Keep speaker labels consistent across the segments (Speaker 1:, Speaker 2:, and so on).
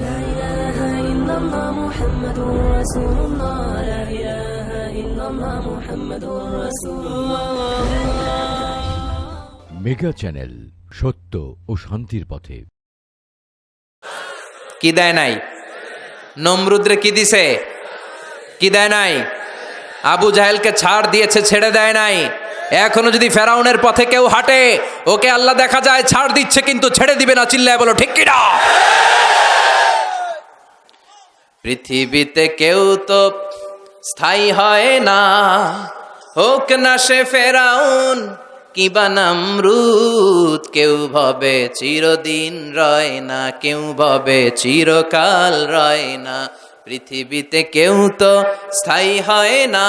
Speaker 1: لا إله إلا الله محمد رسول الله لا إله إلا الله محمد رسول الله
Speaker 2: mega channel সত্য ও শান্তির পথে।
Speaker 3: কি দেয় নাই? নমরুদরে কি দিছে? কি দেয় নাই? আবু জাহেলকে ছাড় দিয়েছে, ছেড়ে দেয় নাই। এখনো যদি ফেরাউনের পথে কেউ হাঁটে, ওকে আল্লাহ দেখা যায় ছাড় দিচ্ছে কিন্তু ছেড়ে দিবে না। চিল্লায় বলো ঠিক কিনা? পৃথিবীতে কেউ তো স্থায়ী হয় না, হোক না সে ফেরাউন কিবা নমরুদ। কেউ ভাবে চিরদিন রয় না, কেউ ভাবে চিরকাল রয় না। পৃথিবীতে কেউ তো স্থায়ী হয় না,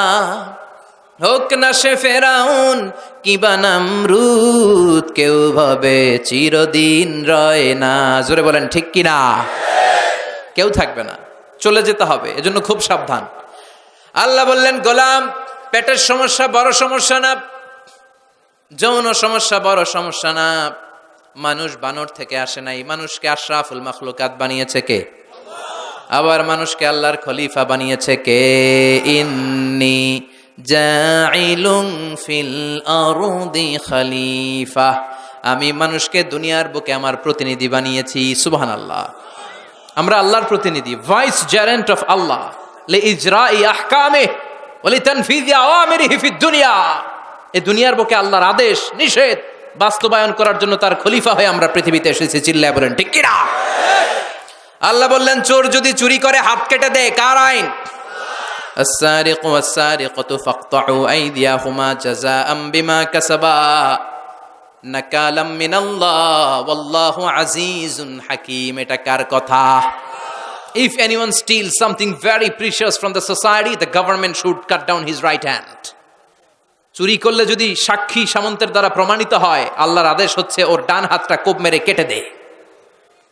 Speaker 3: হোক না সে ফেরাউন কিবা নমরুদ। কেউ ভাবে চিরদিন রয় না। জোরে বলেন ঠিক কিনা? কেউ থাকবে না, চলে যেতে হবে। এজন্য খুব সাবধান। আল্লাহ বললেন, গোলাম, পেটের সমস্যা বড় সমস্যা না, যৌন সমস্যা বড় সমস্যা না। মানুষ বানর থেকে আসে নাই, মানুষকে আশরাফুল মাখলুকাত বানিয়েছে কে? আবার মানুষকে আল্লাহর খলিফা বানিয়েছে কে? ইন্নী জাইলুন ফিল আরদি খলিফা। আমি মানুষকে দুনিয়ার বুকে আমার প্রতিনিধি বানিয়েছি। সুবহানাল্লাহ। আমরা আল্লাহর প্রতিনিধি, ভাইস জেরেন্ট অফ আল্লাহ লিইজরাই আহকামিহি ওয়া লিতানফিযি আওয়ামিরিহি ফিদ দুনিয়া। এই দুনিয়ার বুকে আল্লাহর আদেশ নিষেধ বাস্তবায়ন করার জন্য তার খলিফা হয়ে আমরা পৃথিবীতে এসেছি। চিল্লায় বলেন ঠিক কিনা? আল্লাহ বললেন, চোর যদি চুরি করে হাত কেটে দেয়, কার আইন? আস-সারিকু ওয়াস-সারিকাতু ফাকতাউ আইদিয়াহুমা জাযাআম বিমা কাসাবা নাকালাম মিনাল্লাহ ওয়াল্লাহু আজিজুন হাকীম। এটা কার কথা? If anyone steals something very precious from the society, the government should cut down his right hand. চুরি করলে যদি সাক্ষী সামন্তের দ্বারা প্রমাণিত হয়, আল্লাহর আদেশ হচ্ছে ওর ডান হাতটা কোপ মেরে কেটে দে।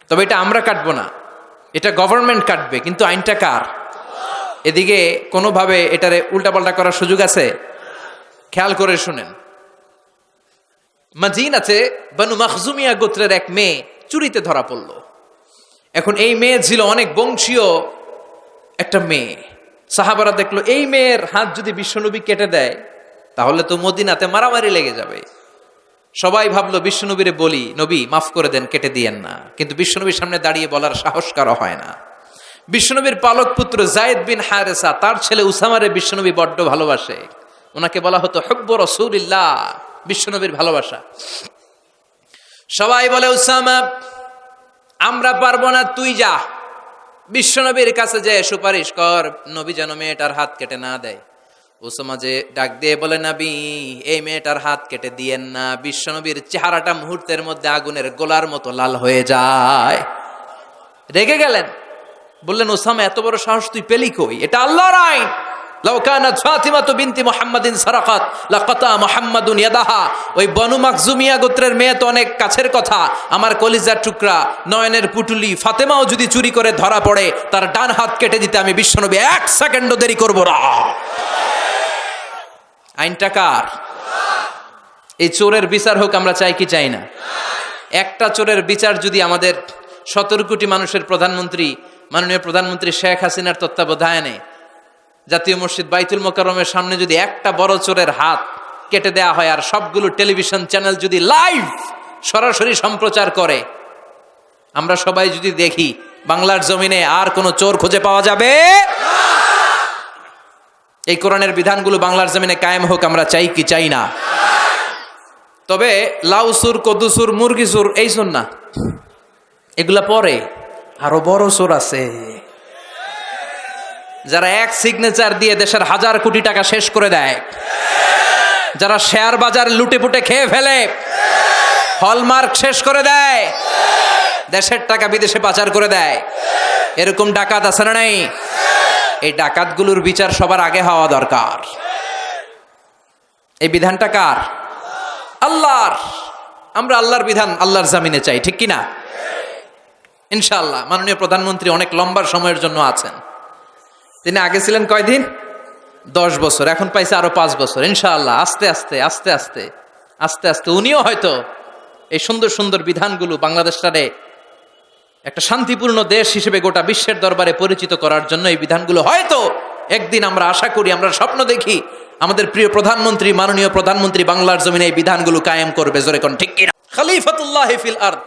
Speaker 3: তবে এটা আমরা কাটবো না, এটা গভর্নমেন্ট কাটবে। কিন্তু আইনটা কার? এদিকে কোনোভাবে এটারে উল্টাপাল্টা করার সুযোগ আছে? খেয়াল করে শুনেন। মাজিন আছে, বানু মাখজুমিয়া গোত্রের এক মেয়ে চুরিতে ধরা পড়ল। এখন এই মেয়ে ছিল অনেক বংশীয় একটা মেয়ে। সাহাবারা দেখলো এই মেয়ের হাত যদি বিশ্বনবী কেটে দেয় তাহলে তো মদিনাতে মারামারি লেগে যাবে। সবাই ভাবলো বিশ্বনবীরে বলি, নবী মাফ করে দেন, কেটে দিয়েন না। কিন্তু বিশ্বনবীর সামনে দাঁড়িয়ে বলার সাহস কারো হয় না। বিশ্বনবীর পালক পুত্র যায়েদ বিন হারেসা, তার ছেলে উসামারে বিশ্বনবী বড্ড ভালোবাসে। ওনাকে বলা হতো হুব্বু রাসূলিল্লাহ, বিশ্বনবীর ভালোবাসা। সবাই বলে, উসামা আমরা পারবো না, তুই যা বিশ্বনবীর কাছে যে সুপারিশ কর, নবী যেন মেয়েটার হাত কেটে না দেয়। উসামা যে ডাক দিয়ে বলে, নবী এই মেয়েটার হাত কেটে দিয়েন না। বিশ্বনবীর চেহারাটা মুহূর্তের মধ্যে আগুনের গোলার মতো লাল হয়ে যায়। রেগে গেলেন, বললেন, উসামা এত বড় সাহস তুই পেলি কই? এটা আল্লাহর আইন। লাউ কানাত ফাতিমাতু বিনতি মুহাম্মাদিন সারাকাত লাকাতা মুহাম্মাদুন ইয়াদাহা। ওই বনু মাখজুমিয়া গোত্রের মেয়ে তো অনেক কাছের কথা, আমার কলিজার টুকরা, নয়নের পুটুলি ফাতেমাও যদি চুরি করে ধরা পড়ে, তার ডান হাত কেটে দিতে আমি বিশ্বনবী এক সেকেন্ডও দেরি করব না। আইনটা কার? এই চোরের বিচার হোক আমরা চাই কি চাই না? একটা চোরের বিচার যদি আমাদের 17 কোটি মানুষের প্রধানমন্ত্রী, মাননীয় প্রধানমন্ত্রী শেখ হাসিনার তত্ত্বাবধানে জাতীয় মসজিদ বাইতুল মোকাররমের সামনে যদি একটা বড় চোরের হাত কেটে দেয়া হয়, আর সবগুলো টেলিভিশন চ্যানেল যদি লাইভ সরাসরি সম্প্রচার করে, আমরা সবাই যদি দেখি, বাংলার জমিনে আর কোনো চোর খুঁজে পাওয়া যাবে? এই কোরআনের বিধানগুলো বাংলার জমিনে কায়েম হোক আমরা চাই কি চাই না? তবে লাউসুর, কদুসুর, মুরগিসুর এই সুর না, এগুলা পরে আরো বড় চোর আছে, যারা এক সিগনেচার দিয়ে দেশের হাজার কোটি টাকা শেষ করে দেয়, যারা শেয়ার বাজার লুটে পুটে খেয়ে ফেলে, হলমার্ক শেষ করে দেয়, দেশের টাকা বিদেশে পাচার করে দেয়। এরকম ডাকাত আছে না নাই? এই ডাকাতগুলোর বিচার সবার আগে হওয়া দরকার। এই বিধানটা কার? আল্লাহর। আমরা আল্লাহর বিধান আল্লাহর জামিনে চাই, ঠিক কিনা? ইনশাআল্লাহ মাননীয় প্রধানমন্ত্রী অনেক লম্বা সময়ের জন্য আছেন। তিনি আগে ছিলেন কয়দিন? 10 বছর, এখন পাইছে আরো 5 বছর। ইনশাআল্লাহ আস্তে আস্তে আস্তে আস্তে আস্তে আস্তে উনিও হয়তো এই সুন্দর সুন্দর বিধানগুলো বাংলাদেশটারে একটা শান্তিপূর্ণ দেশ হিসেবে গোটা বিশ্বের দরবারে পরিচিত করার জন্য এই বিধানগুলো হয়তো একদিন আমরা আশা করি, আমরা স্বপ্ন দেখি আমাদের প্রিয় প্রধানমন্ত্রী, মাননীয় প্রধানমন্ত্রী বাংলার জমিনে এই বিধানগুলো কায়েম করবে। জোরে কোন ঠিক কিনা? খলিফাতুল্লাহ ফিল আরদ,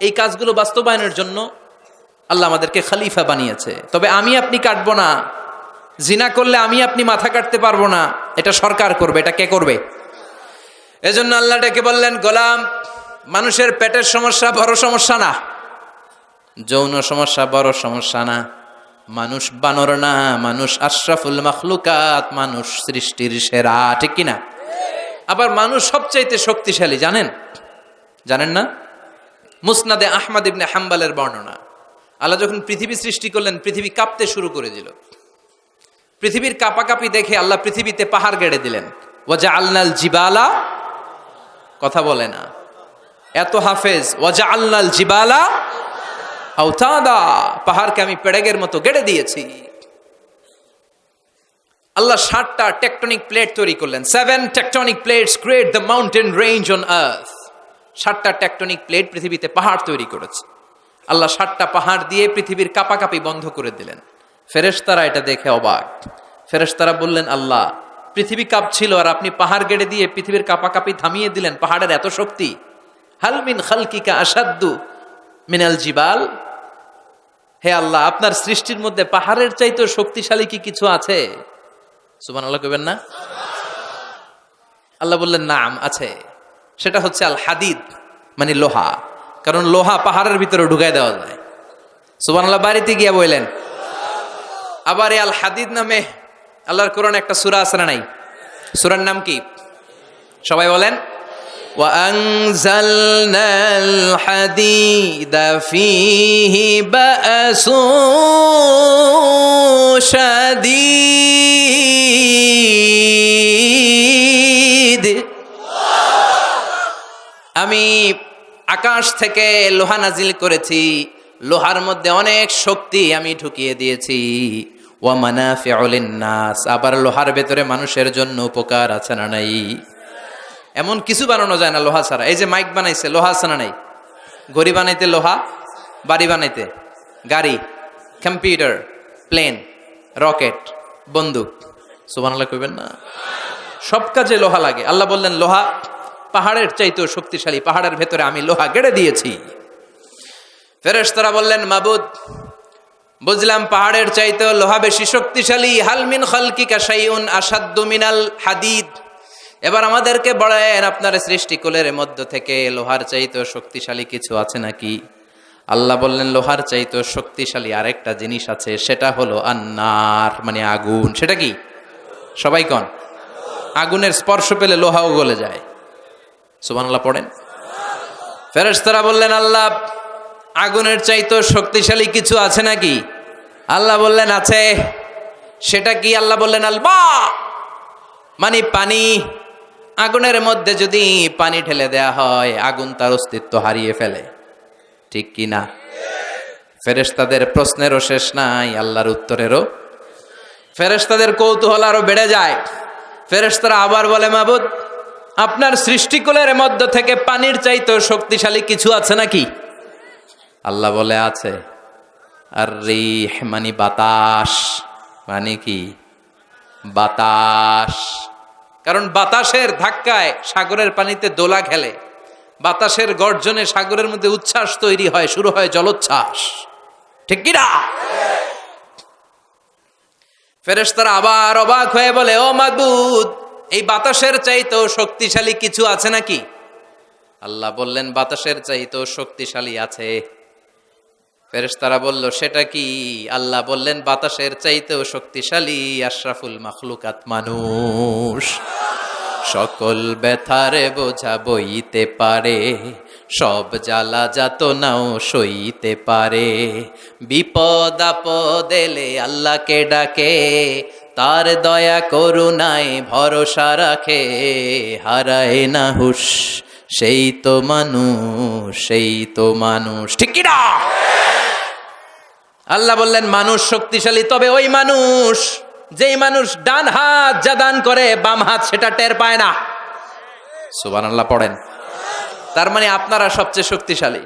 Speaker 3: এই কাজগুলো বাস্তবায়নের জন্য আল্লাহ আমাদেরকে খলিফা বানিয়েছে। তবে আমি আপনি কাটবো না, জিনা করলে আমি আপনি মাথা কাটতে পারবো না, এটা সরকার করবে। এটা কে করবে? এজন্য আল্লাহ ডেকে বললেন, গোলাম, মানুষের পেটের সমস্যা বড় সমস্যা না, যৌন সমস্যা বড় সমস্যা না, মানুষ বানর না, মানুষ আশরাফুল মাখলুকাত, মানুষ সৃষ্টির সেরা, ঠিক কিনা? আবার মানুষ সবচাইতে শক্তিশালী, জানেন না? মুসনাদে আহমদ ইবনে হাম্বালের বর্ণনা, আল্লাহ যখন পৃথিবী সৃষ্টি করলেন, পৃথিবী কাঁপতে শুরু করে দিল। পৃথিবীর কাঁপাকাঁপি দেখে আল্লাহ পৃথিবীতে পাহাড় গেড়ে দিলেন। ওয়াজআলনাল জিবালা, কথা বলে না, এত হাফেজ, ওয়াজআলনাল জিবালা আওতাদা, পাহাড়কে আমি পেড়েগের মতো গেড়ে দিয়েছি। আল্লাহ 7টা টেকটনিক প্লেট তৈরি করলেন। 7 tectonic plates create the mountain range on earth. 7টা টেকটনিক প্লেট পৃথিবীতে পাহাড় তৈরি করেছে। আল্লাহ 7টা পাহাড় দিয়ে পৃথিবীর কাঁপাকাঁপি বন্ধ করে দিলেন। ফেরেশতারা এটা দেখে অবাক। ফেরেশতারা বললেন, আল্লাহ, পৃথিবী কাঁপছিল আর আপনি পাহাড় গেড়ে দিয়ে পৃথিবীর কাঁপাকাঁপি থামিয়ে দিলেন। পাহাড়ের এত শক্তি। হাল মিন খালকিকা আসাদ্দু মিনাল জিবাল, হে আল্লাহ, আপনার সৃষ্টির মধ্যে পাহাড়ের চাইতেও শক্তিশালী কি কিছু আছে? সুবহানাল্লাহ কইবেন না? আল্লাহ বললেন, নাম আছে। সেটা হচ্ছে আল হাদিদ, মানে লোহা। কারণ লোহা পাহাড়ের ভিতরে ঢুকাই দেওয়া যায়। সুবহানাল্লাহ বাড়িতে গিয়া বললেন। আবার এই আল হাদিদ নামে আল্লাহর কোরআনে একটা সূরা আছে না নাই? সূরার নাম কি? সবাই বলেন। وَأَنزَلْنَا الْحَدِيدَ فِيهِ بَأْسٌ شَدِيدٌ, আমি আকাশ থেকে লোহা নাজিল করেছি, লোহার মধ্যে অনেক শক্তি আমি ঢুকিয়ে দিয়েছি। ওয়া মানাফিউ লিন-নাস, আবার লোহার ভেতরে মানুষের জন্য উপকার আছে না নাই? এমন কিছু বানানো যায় না লোহা ছাড়া। এই যে মাইক বানাইছে, লোহা আছে না নাই? ঘড়ি বানাইতে লোহা, বাড়ি বানাইতে, গাড়ি, কম্পিউটার, প্লেন, রকেট, বন্দুক। সুবহানাল্লাহ কইবেন না? সব কাজে লোহা লাগে। আল্লাহ বললেন, লোহা পাহাড়ের চাইতেও শক্তিশালী, পাহাড়ের ভেতরে আমি লোহা গেড়ে দিয়েছি। ফেরেশতারা বললেন, মাবুদ, বুঝলাম পাহাড়ের চাইতেও লোহা বেশি শক্তিশালী। হাল মিন খালকিকা শাইউন আসাদ্দু মিনাল হাদিদ, এবার আমাদেরকে বলেন, আপনার সৃষ্টিকুলের মধ্য থেকে লোহার চাইতেও শক্তিশালী কিছু আছে নাকি? আল্লাহ বললেন, লোহার চাইতেও শক্তিশালী আরেকটা জিনিস আছে, সেটা হলো আন্নার, মানে আগুন। সেটা কি? সবাই কন। আগুনের স্পর্শ পেলে লোহাও গলে যায়। সুবহানাল্লাহ পড়েন। ফেরেশতারা বললেন, আল্লাহ, আগুনের চাইতেও শক্তিশালী কিছু আছে নাকি? আল্লাহ বললেন, আছে। সেটা কি? আল্লাহ বললেন, আলমা, মানে পানি। আগুনের মধ্যে যদি পানি ঢেলে দেয়া হয়, আগুন তার অস্তিত্ব হারিয়ে ফেলে, ঠিক কি না? ফেরেশতাদের প্রশ্নেরও শেষ নাই, আল্লাহর উত্তরেরও। ফেরেশতাদের কৌতূহল আরো বেড়ে যায়। ফেরেশতারা আবার বলে, মাবুদ, আপনার সৃষ্টিকুলের মধ্য থেকে পানির চাইতেও শক্তিশালী কিছু আছে নাকি? আল্লাহ বলে, আছে। আর রিহ, মানে বাতাস। মানে কি? বাতাস। কারণ বাতাসের ধাক্কায় সাগরের পানিতে দোলা খেলে, বাতাসের গর্জনে সাগরের মধ্যে উচ্ছ্বাস তৈরি হয়, শুরু হয় জলোচ্ছ্বাস, ঠিক কি না? ফেরেশতারা আবার অবাক হয়ে বলে, ও মাবুদ, এই বাতাসের চাইতেও শক্তিশালী কিছু আছে নাকি? আল্লাহ বললেন, বাতাসের চাইতেও শক্তিশালী আছে। ফেরেশতারা বলল, সেটা কি? আল্লাহ বললেন, বাতাসের চাইতেও শক্তিশালী আশরাফুল মাখলুকাত, মানুষ। সকল ব্যথারে বোঝা বইতে পারে, সব জ্বালা যাতনাও সইতে পারে। বিপদ আপদ এলে আল্লাহকে ডাকে, তার দয়া করুণায় ভরসা রাখে। হারায় না হুশ, সেই তো মানুষ, সেই তো মানুষ, ঠিক কি না? আল্লাহ বললেন, মানুষ শক্তিশালী, তবে ওই মানুষ, যেই মানুষ ডান হাত যা দান করে, বাম হাত সেটা টের পায় না। সুবহানাল্লাহ পড়েন। তার মানে আপনারা সবচেয়ে শক্তিশালী।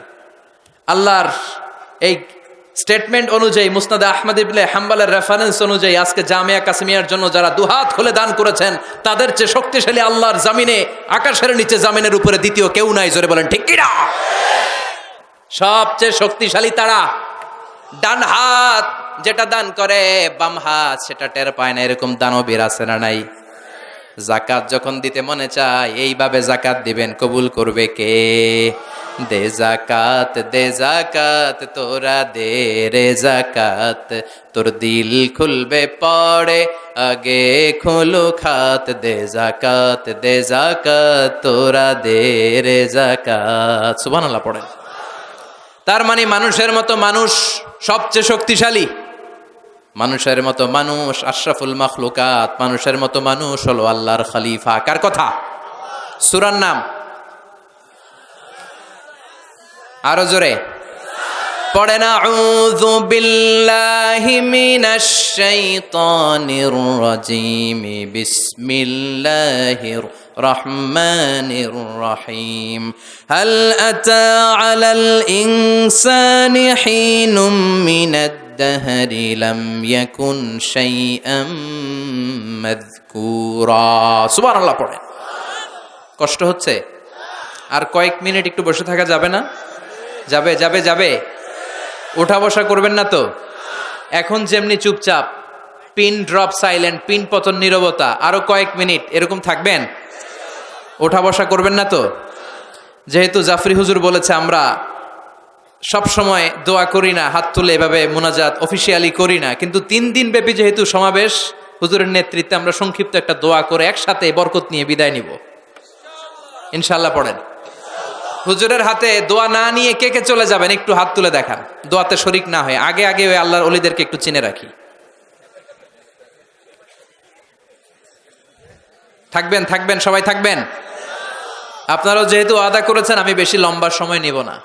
Speaker 3: আল্লাহর এই স্টেটমেন্ট অনুযায়ী মুসনাদ আহমদ ইবনে হাম্বলের রেফারেন্স অনুযায়ী আজকে জামিয়া কাসিমিয়ার জন্য যারা দুহাত খুলে দান করেছেন তাদের চেয়ে শক্তিশালী আল্লাহর জামিনে, আকাশের নিচে জামিনের উপরে দ্বিতীয় কেউ নাই। জোরে বলেন ঠিক কিনা? সবচেয়ে শক্তিশালী তারা। ডান হাত যেটা দান করে, বাম হাত সেটা টের পায় না, এরকম দানবীর আছে না নাই? জাকাত যখন দিতে মনে চায় এইভাবে জাকাত দিবেন, কবুল করবে কে? দে জাকাত তোরা দে রে জাকাত, তোর দিল খুলবে পড়ে আগে খোলো খাত। দে জাকাত তোরা দে রে জাকাত। সুবহানাল্লাহ পড়েন। তার মানে মানুষের মতো মানুষ সবচেয়ে শক্তিশালী, মানুষের মতো মানুষ আশরাফুল মাখলুকাত, মানুষের মতো মানুষ হলো আল্লাহর খলিফা। কার কথা? সূরার নাম আরো জোরে পড়েন। আউযু বিল্লাহি মিনাশ শাইতানির রাজীম, বিসমিল্লাহির রহমানির রহিম। হাল আতা আলাল ইনসানি হিনুম মিনাদ দাহরি লাম ইয়াকুন শাইআম মাযকুরা। সুবহানাল্লাহ পড়েন। কষ্ট হচ্ছে? আর কয়েক মিনিট একটু বসে থাকা যাবে না? যাবে যাবে যাবে। ওঠা বসা করবেন না তো? এখন যেমনি চুপচাপ, পিন ড্রপ সাইলেন্ট, পিন পতন নীরবতা, আরো কয়েক মিনিট এরকম থাকবেন? ওঠা বসা করবেন না তো? যেহেতু জাফরি হুজুর বলেছে আমরা সব সময় দোয়া করি না, হাত তুলে এভাবে মুনাজাত অফিসিয়ালি করি না, কিন্তু 3 দিন ব্যাপী যেহেতু সমাবেশ, হুজুরের নেতৃত্বে আমরা সংক্ষিপ্ত একটা দোয়া করে একসাথে বরকত নিয়ে বিদায় নিব ইনশাআল্লাহ। পড়েন। হুজুরের হাতে দোয়া না নিয়ে কে কে চলে যাবেন একটু হাত তুলে দেখান, দোয়াতে শরিক না হয়ে। আগে আগে ওই আল্লাহর ওলিদেরকে একটু চিনে রাখি। থাকবেন থাকবেন সবাই থাকবেন। আপনারাও যেহেতু ওয়াদা করেছেন, আমি বেশি লম্বা সময় নিব না,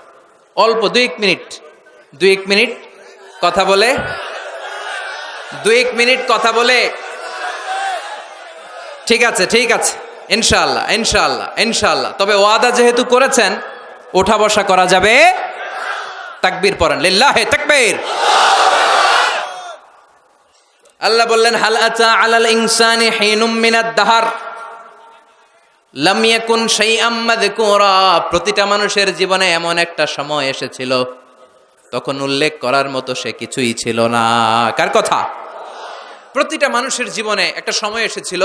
Speaker 3: অল্প 2 মিনিট, 2 মিনিট কথা বলে, 2 মিনিট কথা বলে। ঠিক আছে ঠিক আছে, ইনশাআল্লাহ ইনশাআল্লাহ ইনশাআল্লাহ। তবে ওয়াদা যেহেতু করেছেন, ওঠা বসা করা যাবে। তাকবীর পড়েন, লিল্লাহি তাকবীর। আল্লাহ বললেন হাল আতা আলাল ইনসানি হিনুম মিনাদ দাহর লাম ইয়াকুন শাইআম মাযকুরা। প্রতিটা মানুষের জীবনে এমন একটা সময় এসেছিল তখন উল্লেখ করার মতো সে কিছুই ছিল না। কার কথা? প্রতিটা মানুষের জীবনে একটা সময় এসেছিল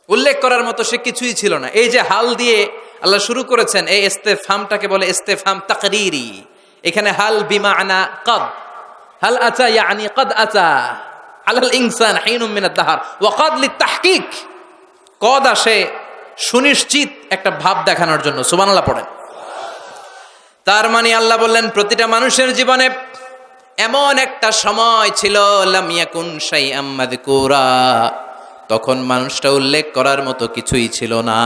Speaker 3: উল্লেখ করার মতো সে কিছুই ছিল না। এই যে হাল দিয়ে আল্লাহ শুরু করেছেন, এই ইস্তেফহামটাকে বলে ইস্তেফহাম তাকরীরি। এখানে হাল বিমানা কদ, হাল আতা ইয়ানি কদ আতা আলাল ইনসান হিনুম মিনাদ দাহর, ওয়া কদ লিতাহকিক। কদ আসে সুনিশ্চিত একটা ভাব দেখানোর জন্য। সুবহানাল্লাহ পড়েন। তার মানে আল্লাহ বললেন প্রতিটা মানুষের জীবনে এমন একটা সময় ছিল লাম ইয়াকুন শাইআম মাযকুরা, তখন মানুষটা উল্লেখ করার মতো কিছুই ছিল না।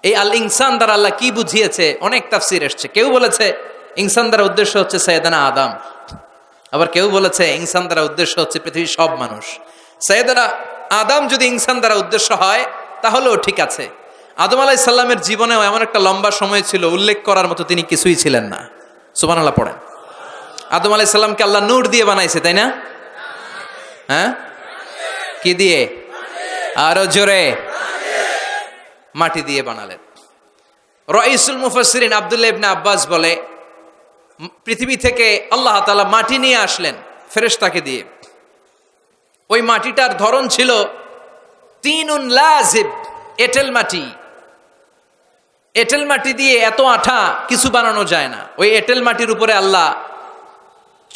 Speaker 3: এই আল ইনসান দ্বারা আল্লাহ কি বুঝিয়েছে? অনেক তাফসীর এসেছে। কেউ বলেছে ইনসান দ্বারা উদ্দেশ্য হচ্ছে সাইয়েদানা আদম, আবার কেউ বলেছে ইনসান দ্বারা উদ্দেশ্য হচ্ছে পৃথিবীর সব মানুষ। সাইয়েদানা আদম যদি ইনসান দ্বারা উদ্দেশ্য হয় তাহলেও ঠিক আছে। আদম আলাইহিস সালামের জীবনেও এমন একটা লম্বা সময় ছিল উল্লেখ করার মতো তিনি কিছুই ছিলেন না। সুবহানাল্লাহ পড়েন। আদম আলাইহিস সালামকে আল্লাহ নূর দিয়ে বানাইছে, তাই না? হ্যাঁ, কি দিয়ে? আরো জোরে, মাটি দিয়ে বানালেন। রাইসুল মুফাসসিরিন আব্দুল্লাহ ইবনে আব্বাস বলে পৃথিবী থেকে আল্লাহ তাআলা মাটি নিয়ে আসলেন ফেরেশতাকে দিয়ে। ওই মাটিটার ধরন ছিল তিনুন লাজিব, এঁটেল মাটি। এঁটেল মাটি দিয়ে এত আঠা কিছু বানানো যায় না। ওই এঁটেল মাটির উপরে আল্লাহ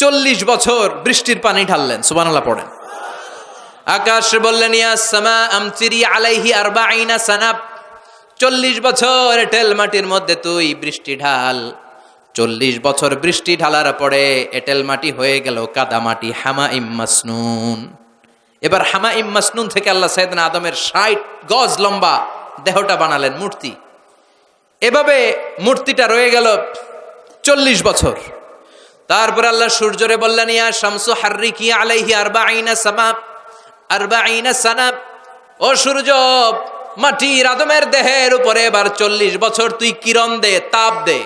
Speaker 3: 40 বছর বৃষ্টির পানি ঢাললেন। সুবহানাল্লাহ পড়েন। আকাশ বললেন ইয়া সামা আমতিরি আলাইহি 40 সানা, 40 বছর এঁটেল মাটির মধ্যে তুই বৃষ্টি ঢাল। 40 বছর বৃষ্টি ঢালার পরে এঁটেল মাটি হয়ে গেল কাদা মাটি, হামাইম মাসনুন। এবার হামাইম মাসনুন থেকে আল্লাহ সাইয়েদনা আদমের 60 গজ লম্বা দেহটা বানালেন, মূর্তি। এভাবে মূর্তিটা রয়ে গেল 40 বছর। তারপর আল্লাহ সূর্যরে বললেন ইয়া শামসু হাররিকি আলাইহি 40 সামা 40 সানা, ও সূর্য মাটির আদমের দেহের উপরে এবার 40 বছর তুই কিরণ দে, তাপ দে।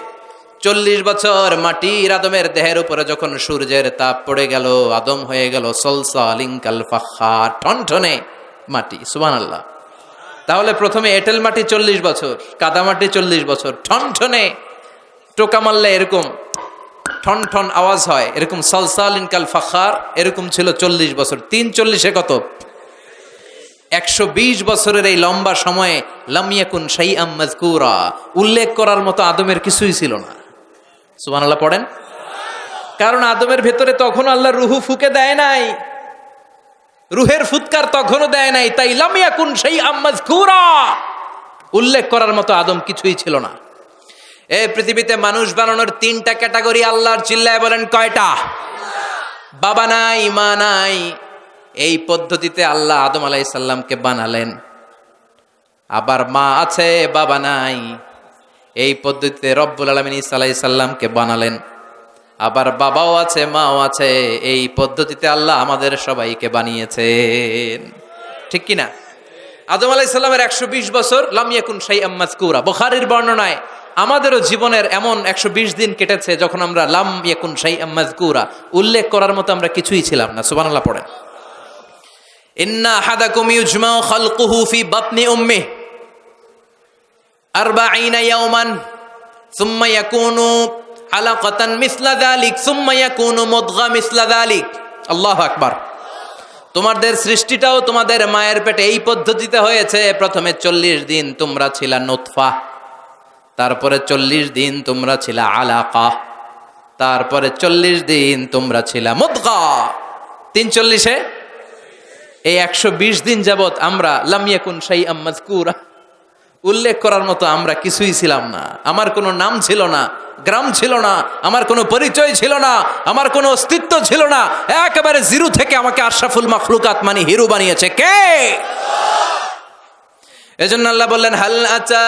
Speaker 3: 40 বছর মাটির আদমের দেহের উপরে যখন সূর্যের তাপ পড়ে গেল, আদম হয়ে গেল সলসালিন কাল ফাখার, টনটনে মাটি। সুবহানাল্লাহ। তাহলে প্রথমে এঁটেল মাটি 40 বছর, কাদা মাটি 40 বছর, টনটনে টোকা মারলে এরকম ঠন ঠন আওয়াজ হয়, এরকম সলসালিন কাল ফাখার, এরকম ছিল 40 বছর। 3 কত? 120 বছরের এই লম্বা সময়ে লাম ইয়াকুন শাইআম মাযকুরা, উল্লেখ করার মতো আদমের কিছুই ছিল না। সুবহানাল্লাহ পড়েন। কারণ আদমের ভেতরে তখন আল্লাহ রুহু ফুকে দেয় নাই, রুহের ফুৎকার তখনও দেয় নাই, তাই লাম ইয়াকুন শাইআম মাযকুরা, উল্লেখ করার মতো আদম কিছুই ছিল না। এই পৃথিবীতে মানুষ বানানোর 3টা ক্যাটাগরি আল্লাহর, চিল্লায় বলেন কয়টা? বাবা নাই, মা নাই। এই পদ্ধতিতে আল্লাহ আদম আলাইহিস সালামকে বানালেন। আবার মা আছে, বাবা নাই। এই পদ্ধতিতে রব্বুল আলামিন ঈসা আলাইহিস সালামকে বানালেন। আবার বাবাও আছে, মাও আছে। এই পদ্ধতিতে আল্লাহ আমাদের সবাইকে বানিয়েছেন, ঠিক কি না? আদম আলাইহিস সালামের 120 বছর লাম ইয়াকুন শাইআম মাযকুরা। বুখারীর বর্ণনায় আমাদেরও জীবনের এমন 120 দিন কেটেছে যখন আমরা লাম ইয়াকুন শাইআম মাযকুরা, উল্লেখ করার মতো আমরা কিছুই ছিলাম না। সুবহানাল্লাহ পড়েন। ইন্না আহাদাকুম ইউজমাউ খালকুহু ফি বাতনি উম্মিহি 40 ইয়াওমান সুম্মা ইয়াকুনু আলাকাতান মিসলা যালিক সুম্মা ইয়াকুনু মুদগা মিসলা যালিক। আল্লাহু আকবার। তোমাদের সৃষ্টিটাও তোমাদের মায়ের পেটে এই পদ্ধতিতে হয়েছে। প্রথমে 40 দিন তোমরা ছিলা নুতফা, তারপরে 40 দিন তোমরা ছিলা আলাকা, তারপরে 40 দিন তোমরা ছিলা মুদগা। 340-এ এই 120 দিন যাবত আমরা লাম ইয়াকুন শাইআম মাযকুরা, উল্লেখ করার মতো আমরা কিছুই ছিলাম না। আমার কোনো নাম ছিল না, গ্রাম ছিল না, আমার কোনো পরিচয় ছিল না, আমার কোনো অস্তিত্ব ছিল না। একেবারে জিরো থেকে আমাকে আশরাফুল মাখলুকাত মানে হিরো বানিয়েছে কে? এজন্য আল্লাহ বললেন হাল আতা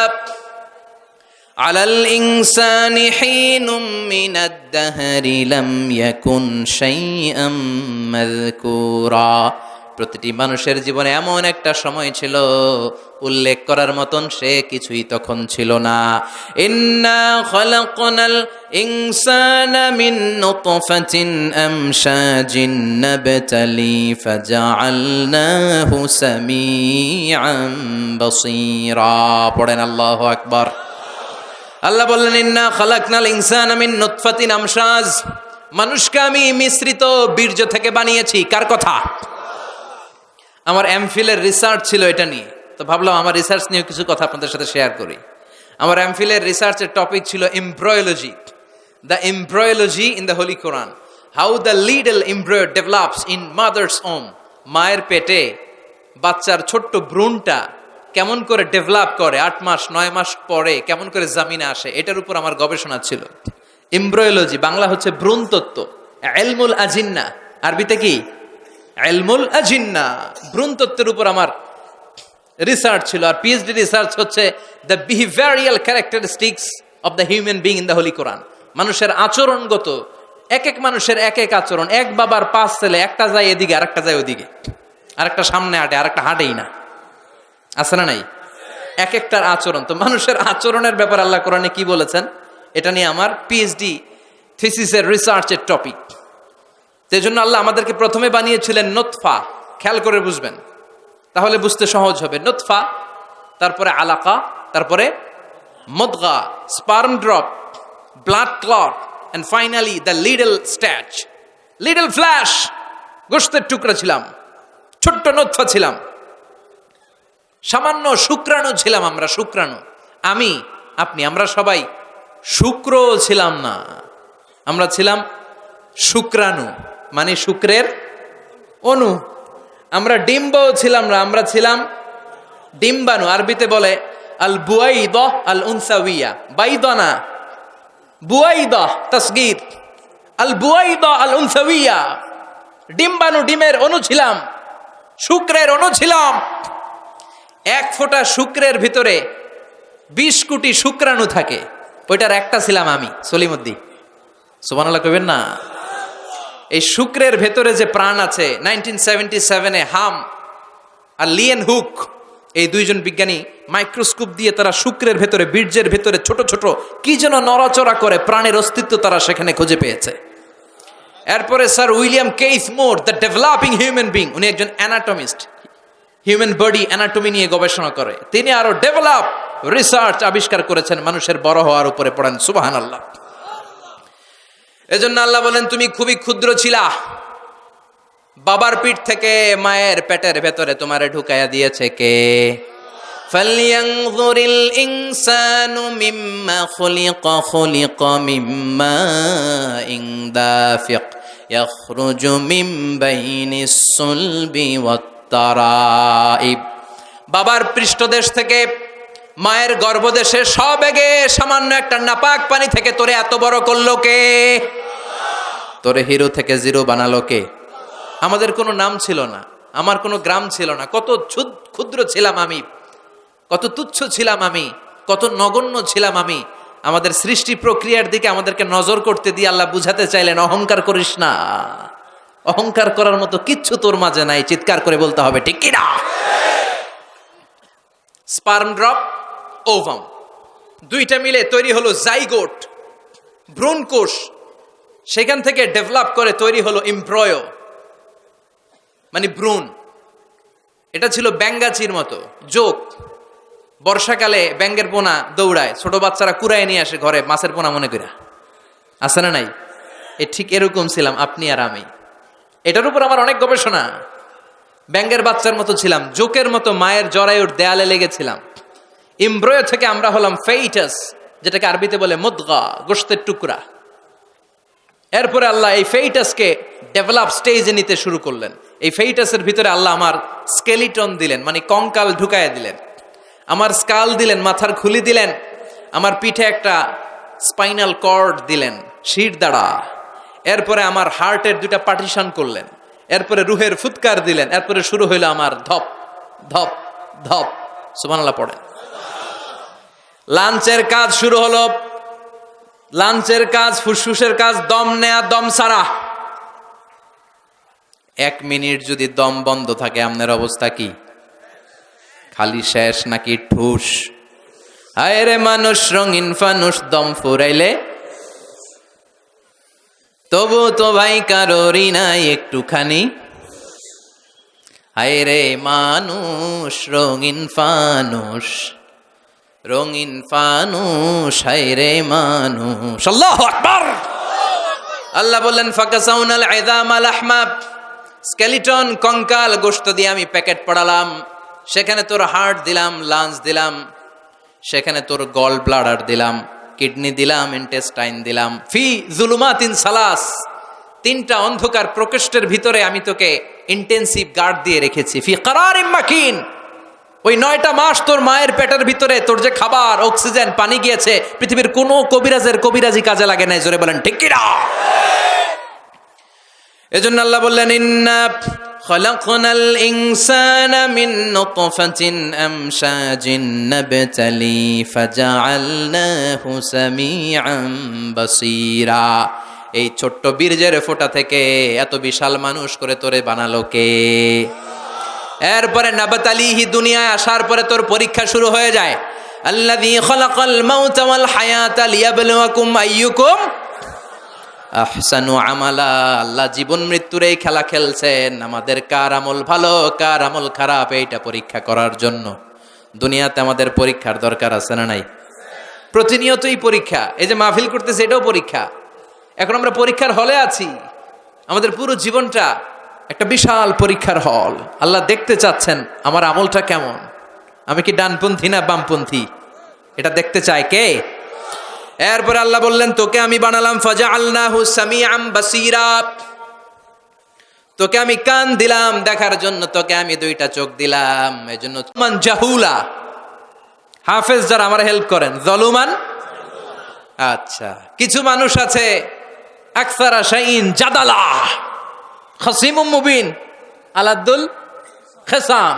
Speaker 3: আলাল ইনসানি হিনুম মিনাদ দাহরি লাম ইয়াকুন শাইআম মাযকুরা। প্রতিটি মানুষের জীবনে এমন একটা সময় ছিল, উল্লেখ করার মতন সে কিছুই তখন ছিল না। ইন্না খালাকনাল ইনসানা মিন নুতফাতিন আমশাজিন নাবতালি ফাজআলনাহু সামিআন বাসীরা। পড়েন আল্লাহু আকবার। আল্লাহ বললেন ইন্না খালাকনাল ইনসানা মিন নুতফাতিন আমশাজ, মানুষকে আমি মিশ্রিত বীর্য থেকে বানিয়েছি। কার কথা? আমার এমফিলের রিসার্চ ছিল এটা নিয়ে, তো ভাবলাম আমার রিসার্চ নিয়ে কিছু কথা আপনাদের সাথে শেয়ার করি। আমার এমফিলের রিসার্চের টপিক ছিল embryology, the embryology in the holy Quran, how the little embryo develops in mother's womb. মায়ের পেটে বাচ্চার ছোট্ট ভ্রূণটা কেমন করে ডেভেলপ করে, 8 মাস 9 মাস পরে কেমন করে জামিনে আসে, এটার উপর আমার গবেষণা ছিল। এমব্রয়োলজি বাংলা হচ্ছে ভ্রূণতত্ত্ব, ইলমুল আজিন্না, আরবিতে কি? ইলমুল আজিন্না, ভ্রূণতত্ত্বের উপর আমার রিসার্চ ছিল। আর পিএইচডি রিসার্চ হচ্ছে the behavioural characteristics of the human being in the holy Quran. মানুষের আচরণগত, এক এক মানুষের এক এক আচরণ। এক বাবার 5 ছেলে, একটা যায় এদিকে, আরেকটা যায় ওদিকে, আরেকটা সামনে হাঁটে, আরেকটা হাঁটেই না, আছে না নাই? এক একটার আচরণ। তো মানুষের আচরণের ব্যাপারে আল্লাহ কোরআনে কি বলেছেন, এটা নিয়ে আমার পিএইচডি থিসিসের রিসার্চের টপিক। সেই জন্য আল্লাহ আমাদেরকে প্রথমে বানিয়েছিলেন নুতফা। খেয়াল করে বুঝবেন, তাহলে বুঝতে সহজ হবে। নুতফা, তারপরে আলাকা, তারপরে মুদগা, sperm drop, blood clot, and finally the little স্ট্যাচ, লিটল ফ্ল্যাশ। গোশতের টুকরা ছিলাম, ছোট্ট নুতফা ছিলাম, সামান্য শুক্রাণু ছিলাম আমরা। শুক্রাণু, আমি, আপনি, আমরা সবাই শুক্র ছিলাম না, আমরা ছিলাম শুক্রাণু, মানে শুক্রের অণু। আমরা ডিম্বও ছিলাম না, আমরা ছিলাম ডিম্বাণু। আরবিতে বলে আল বুয়াইদা আল উনসাউইয়া, বাইদানা বুয়াইদা তাসগীর, আল বুয়াইদা আল উনসাউইয়া। ডিম্বাণু, ডিমের অণু ছিলাম, শুক্রের অণু ছিলাম। 1 ফোঁটা শুক্রের ভিতরে 20 কোটি শুক্রাণু থাকে, ওইটার একটা ছিলাম আমি, সলিমুদ্দিন। সুবহানাল্লাহ কইবেন না? এই শুক্রের ভেতরে যে প্রাণ আছে, 1977-এ হাম আর লিয়েন হুক এই দুইজন বিজ্ঞানী মাইক্রোস্কোপ দিয়ে তারা শুক্রের ভেতরে, বীর্যের ভেতরে ছোট ছোট কি যেন নড়াচড়া করে প্রাণের অস্তিত্ব তারা সেখানে খুঁজে পেয়েছে। এরপরে sir William Keith more, the developing human being, উনি একজন অ্যানাটমিস্ট, হিউম্যান বডি অ্যানাটমি নিয়ে গবেষণা করে, তিনি আরো ডেভেলপ রিসার্চ আবিষ্কার করেছেন মানুষের বড় হওয়ার উপরে। পড়েন সুবহানাল্লাহ। এজন্য আল্লাহ বলেন তুমি খুবই ক্ষুদ্র ছিলা, বাবার পিঠ থেকে মায়ের পেটের ভেতরে তোমারে ঢুকাইয়া দিয়েছে কে? ফালইয়ানযুরিল ইনসানু মিম্মা খুলিকা, খুলিকা মিম্মা দাফিক ইয়াখরুজু মিন বাইনিস সুলবি ওয়াত তারাইব। বাবার পৃষ্ঠদেশ থেকে, মায়ের গর্ভদেশে সবেগে সামান্য একটা নাপাক পানি থেকে তোরে এত বড় করলো কে? তোরে হিরো থেকে জিরো বানালো কে? আমাদের কোনো নাম ছিল না, আমার কোনো গ্রাম ছিল না, কত ক্ষুদ্র ছিলাম আমি, কত তুচ্ছ ছিলাম আমি, কত নগণ্য ছিলাম আমি। আমাদের সৃষ্টি প্রক্রিয়ার দিকে আমাদেরকে নজর করতে দিয়ে আল্লাহ বুঝাতে চাইলেন অহংকার করিস না, অহংকার করার মতো কিচ্ছু তোর মাঝে নাই। চিৎকার করে বলতে হবে ঠিক কিনা? স্পার্ম ড্রপ, ওভাম, দুইটা মিলে তৈরি হলো জাইগোট, ভ্রূণকোষ, সেখান থেকে ডেভেলপ করে তৈরি হলো এমব্রয়ো, মানে ভ্রূণ। এটা ছিল ব্যাঙ্গাচির মতো জোক। বর্ষাকালে ব্যাঙ্গের পোনা দৌড়ায়, ছোট বাচ্চারা কুড়ায় নিয়ে আসে ঘরে মাছের পোনা মনে করে, আছে না নাই? ঠিক এরকম ছিলাম আপনি আর আমি। এটার উপর আমার অনেক গবেষণা। ব্যাঙ্গের বাচ্চার মতো ছিলাম, জোকের মতো মায়ের জরায়ুর দেয়ালে লেগেছিলাম। এমব্রয়ো থেকে আমরা হলাম ফেইটাস, যেটাকে আরবিতে বলে মুদগা, গোশতের টুকরা। এরপরে আল্লাহ এই ফেইটাসকে ডেভেলপ স্টেজে নিতে শুরু করলেন। এই ফেইটাসের ভিতরে আল্লাহ আমার স্কেলিটন দিলেন, মানে কঙ্কাল ঢুকাইয়া দিলেন, আমার স্কাল দিলেন, মাথার খুলি দিলেন, আমার পিঠে একটা স্পাইনাল কর্ড দিলেন, শির দাঁড়া। এরপরে আমার হার্টের দুটা পার্টিশন করলেন, এরপরে রুহের ফুৎকার দিলেন, এরপরে শুরু হইল আমার ধপ ধপ ধপ। সুবহানাল্লাহ পড়েন। লাঞ্চের কাজ শুরু হলো। লাঞ্চের কাজ, ফুসফুসের কাজ, দম নেয়া, দম সারা। 1 মিনিট যদি দম বন্ধ থাকে আপনার অবস্থা কি? খালি শেষ নাকি ঠুস? হায় রে মানুষ রঙিন ফানুষ, দম ফুরাইলে তবু তো ভাই কারোরই নাই একটুখানি। হায় রে মানুষ রঙিন ফানুষ, রঙিন ফানুষ, হায় রে মানুষ। আল্লাহু আকবার। আল্লাহ বললেন ফাকাসাউনাল ইযামা লাহমা, স্কেলিটন কঙ্কাল গোশত দিয়ে আমি প্যাকেট পড়ালাম, সেখানে তোর হার্ট দিলাম, লাঞ্চ দিলাম, সেখানে তোর গল ব্লাডার দিলাম, কিডনি দিলাম, ইন্টেস্টাইন দিলাম। ফি যুলুমাতিন সালাস, 3টা অন্ধকার প্রকোষ্ঠের ভিতরে আমি তোকে ইন্টেনসিভ গার্ড দিয়ে রেখেছি। ফি কারারিম মাকিন, ওই 9টা মাস তোর মায়ের পেটের ভিতরে তোর যে খাবার, অক্সিজেন, পানি গিয়েছে, পৃথিবীর কোনো কবিরাজের কবিরাজি কাজে লাগে নাই। জোরে বলেন ঠিক কিনা? এজন্য আল্লাহ বললেন ইন্না খালাকনাল ইনসানা মিন নুতফাতিন আমশাজিন নাবতালি ফাজআলনাহু সামিআন বাসীরা। এই ছোট্ট বীর্যের ফোঁটা থেকে এত বিশাল মানুষ করে তোরে বানালো কে? এরপরে নাবতালিহি, দুনিয়ায় আসার পরে তোর পরীক্ষা শুরু হয়ে যায়। আল্লাযী খালাকাল মাউতা ওয়াল হায়াতা লিয়াবলুয়াকুম আইয়ুকুম আহসানু আমালা। আল্লাহ জীবন মৃত্যুর এই খেলা খেলছেন, আমাদের কার আমল ভালো কার আমল খারাপ এইটা পরীক্ষা করার জন্য। দুনিয়াতে আমাদের পরীক্ষার দরকার আছে না নাই? প্রতিনিয়তই পরীক্ষা। এই যে মাহফিল করতেছে এটাও পরীক্ষা। এখন আমরা পরীক্ষার হলে আছি। আমাদের পুরো জীবনটা একটা বিশাল পরীক্ষার হল। আল্লাহ দেখতে চাচ্ছেন আমার আমলটা কেমন, আমি কি ডানপন্থী না বামপন্থী, এটা দেখতে চায় কে? এরপর আল্লাহ বললেন তোকে আমি বানালাম ফাজআলনাহু সামিআন বাসীরা, তোকে আমি কান দিলাম দেখার জন্য, তোকে আমি 2টা চোখ দিলাম। এজন্য মান জাহুলা, হাফেজ যারা আমার হেল্প করেন, জলুমান। আচ্ছা, কিছু মানুষ আছে আকসারা শাইইন জাদালা, খাসিমুম মুবিন, আলাদুল খেসাম।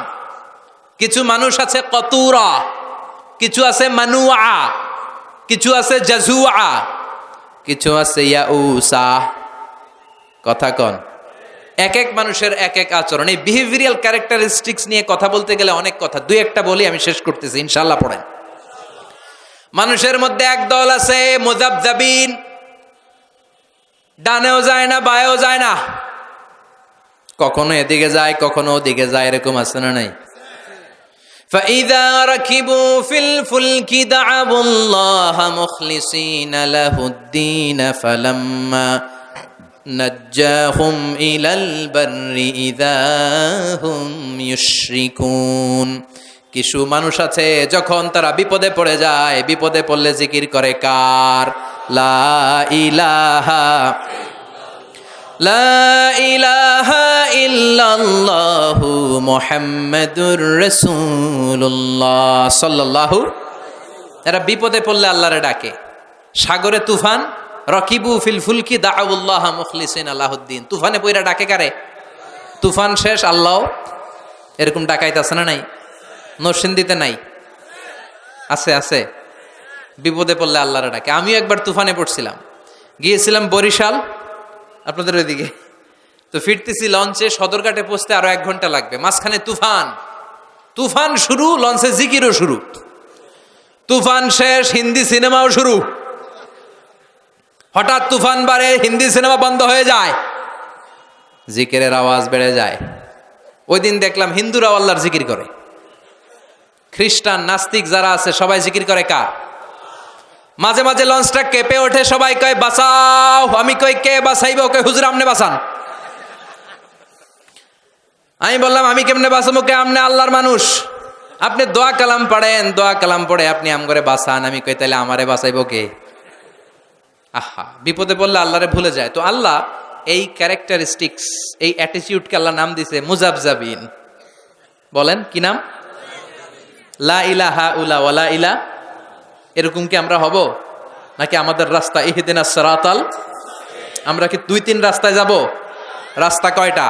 Speaker 3: কিছু মানুষ আছে কতুরা, কিছু আছে মানুয়া, কিছু আছে জাজুয়া, কিছু আছে ইয়াউসা। কথা কন, এক এক মানুষের এক এক আচরণ। এই বিহেভিয়ারাল ক্যারেক্টারিস্টিক্স নিয়ে কথা বলতে গেলে অনেক কথা, দুই একটা বলি, আমি শেষ করতেছি, ইনশাআল্লাহ পড়েন। মানুষের মধ্যে এক দল আছে মুযাবযাবিন, ডানেও যায় না বায়েও যায় না, কখনো এদিকে যায় কখনো ওদিকে যায়, এরকম আছে না নাই? فَإِذَا رَكِبُوا فِي الْفُلْكِ دَعَوُا اللَّهَ مُخْلِصِينَ لَهُ الدِّينَ فَلَمَّا نَجَّاهُمْ إِلَى الْبَرِّ إِذَا هُمْ يُشْرِكُونَ। কিছু মানুষ আছে যখন তারা বিপদে পড়ে যায়, বিপদে পড়লে জিকির করে কার? লা ইলাহা লা ইলাহা ইল্লাল্লাহু মুহাম্মাদুর রাসূলুল্লাহ সাল্লাল্লাহু। এরা বিপদে পড়লে আল্লাহরে ডাকে। সাগরে তুফান, রকিবু ফিল ফুলকি দাউল্লাহ মুখলিসিনা লাহুদ্দিন। তুফানে পইরা ডাকে কারে? তুফান শেষ, আল্লাহ এরকম ডাকাইতাছে না নাই? নরসিংদীতে নাই? আছে আছে। বিপদে পড়লে আল্লাহরে ডাকে। আমিও একবার তুফানে পড়ছিলাম, গিয়েছিলাম বরিশাল আপনাদের ওইদিকে, তো ফিরতেছি লঞ্চে, সদরঘাটে পৌঁছতে আরো 1 ঘন্টা লাগবে। মাঝখানে তুফান, তুফান শুরু, লঞ্চে জিকিরও শুরু। তুফান শেষ, হিন্দি সিনেমাও শুরু। হঠাৎ তুফান বাড়ে, হিন্দি সিনেমা বন্ধ হয়ে যায়, জিকিরের আওয়াজ বেড়ে যায়। ওই দিন দেখলাম হিন্দুরাও আল্লাহর জিকির করে, খ্রিস্টান নাস্তিক যারা আছে সবাই জিকির করে কার? মাঝে মাঝে লঞ্চটা কেঁপে ওঠে, সবাই কয় বাঁচাও। আমি কই কে বাঁচাইব? ওকে হুজুর আমনে বাঁচান। আমি বললাম আমি কেমনে বাঁচাবো? কে আমনে আল্লাহর মানুষ, আপনি দোয়া কালাম পড়েন, দোয়া কালাম পড়ে আপনি আম করে বাঁচান। আমি কই তাইলে আমারে বাঁচাইব কে? আহা, বিপদে পড়লে আল্লাহরে ভুলে যায়। তো আল্লাহ এই ক্যারেক্টারিস্টিক্স, এই অ্যাটিটিউডকে আল্লাহ নাম দিছে মুযাবযাবিন। বলেন কি নাম? লা ইলাহা উলা ওয়ালা ইলা। এরকম কি আমরা হব? নাকি আমাদের রাস্তা ইহদিনাস সিরাতাল, আমরা কি 2-3 রাস্তায় যাব? রাস্তা কয়টা?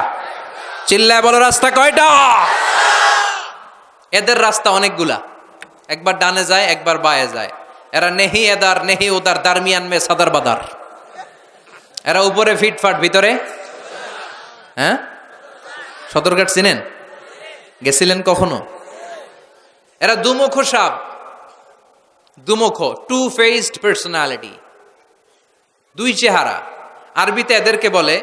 Speaker 3: চিল্লায় বলো, রাস্তা কয়টা? এদের রাস্তা অনেকগুলা, একবার ডানে যায় একবার বায়ে যায়। এরা নেহি এদার নেহি ওদার, দারমিয়ান মে সাদার বাদার। এরা উপরে ফিটফাট, ভিতরে হ্যাঁ। সদরঘাট চিনেন? গেছিলেন কখনো? এরা দুমুখ সাপ, দুমুখ, টু ফেসড পার্সোনালিটি, দুই চেহারা। আরবিতে এদেরকে বলে,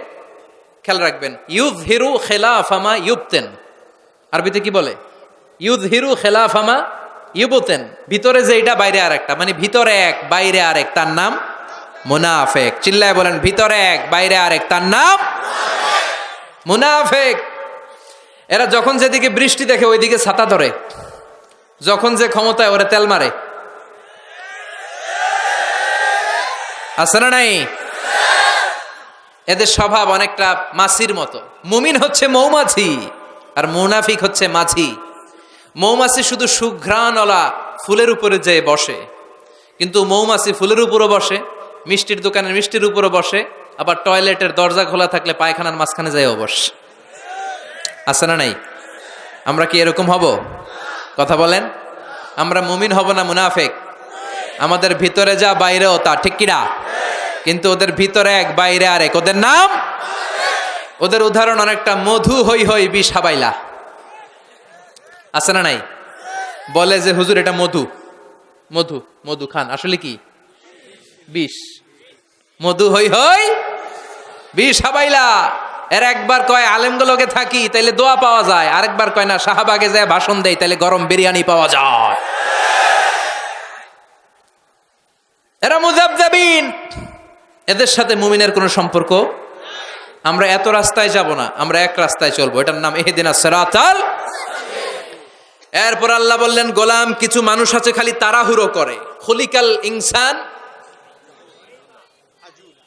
Speaker 3: খেয়াল রাখবেন, ইউযহিরু খিলাফামা ইউবতেন। আরবিতে কি বলে? ইউযহিরু খিলাফামা ইউবতেন। ভিতরে যে এটা বাইরে আরেকটা, মানে ভিতরে এক বাইরে আরেক, তার নাম মুনাফিক। চিল্লায় বলেন, ভিতরে এক বাইরে আরেক, তার নাম মুনাফিক। এরা যখন যেদিকে বৃষ্টি দেখে ওইদিকে ছাতা ধরে, যখন যে ক্ষমতায় ওরে তেল মারে। আছে না নাই? এদের স্বভাব অনেকটা মাছির মতো। মুমিন হচ্ছে মৌমাছি আর মুনাফিক হচ্ছে মাছি। মৌমাছি শুধু সুঘ্রাণওয়ালা ফুলের উপরে যেয়ে বসে, কিন্তু মৌমাছি ফুলের উপরও বসে, মিষ্টির দোকানের মিষ্টির উপরও বসে, আবার টয়লেটের দরজা খোলা থাকলে পায়খানার মাঝখানে যাইও বসে। আছে না নাই? আমরা কি এরকম হব? কথা বলেন। আমরা মুমিন হব না মুনাফিক? আমাদের ভিতরে যা বাইরেও তা, ঠিক কিনা? কিন্তু ওদের ভিতরে এক বাইরে আরেক, ওদের নাম, ওদের উদাহরণ অনেকটা মধু হই হই বিষ হাবাইলা। আছে না নাই? বলে যে হুজুর এটা মধু, মধু মধু খান, আসলে কি বিষ। মধু হই হই বিষ হাবাইলা। এর একবার কয় আলেমগুলোকে থাকি তাইলে দোয়া পাওয়া যায়, আরেকবার কয় না শাহবাগে যায় ভাষণ দেয় তাইলে গরম বিরিয়ানি পাওয়া যায়। এরা মুযাবযাবিন, এদের সাথে মুমিনের কোনো সম্পর্ক। আমরা এত রাস্তায় যাব না, আমরা এক রাস্তায় চলবো, এটার নাম ইহদিনাস সিরাতাল। এরপর আল্লাহ বললেন, গোলাম কিছু মানুষ আছে খালি তাড়াহুড়ো করে। খুলিকাল ইনসান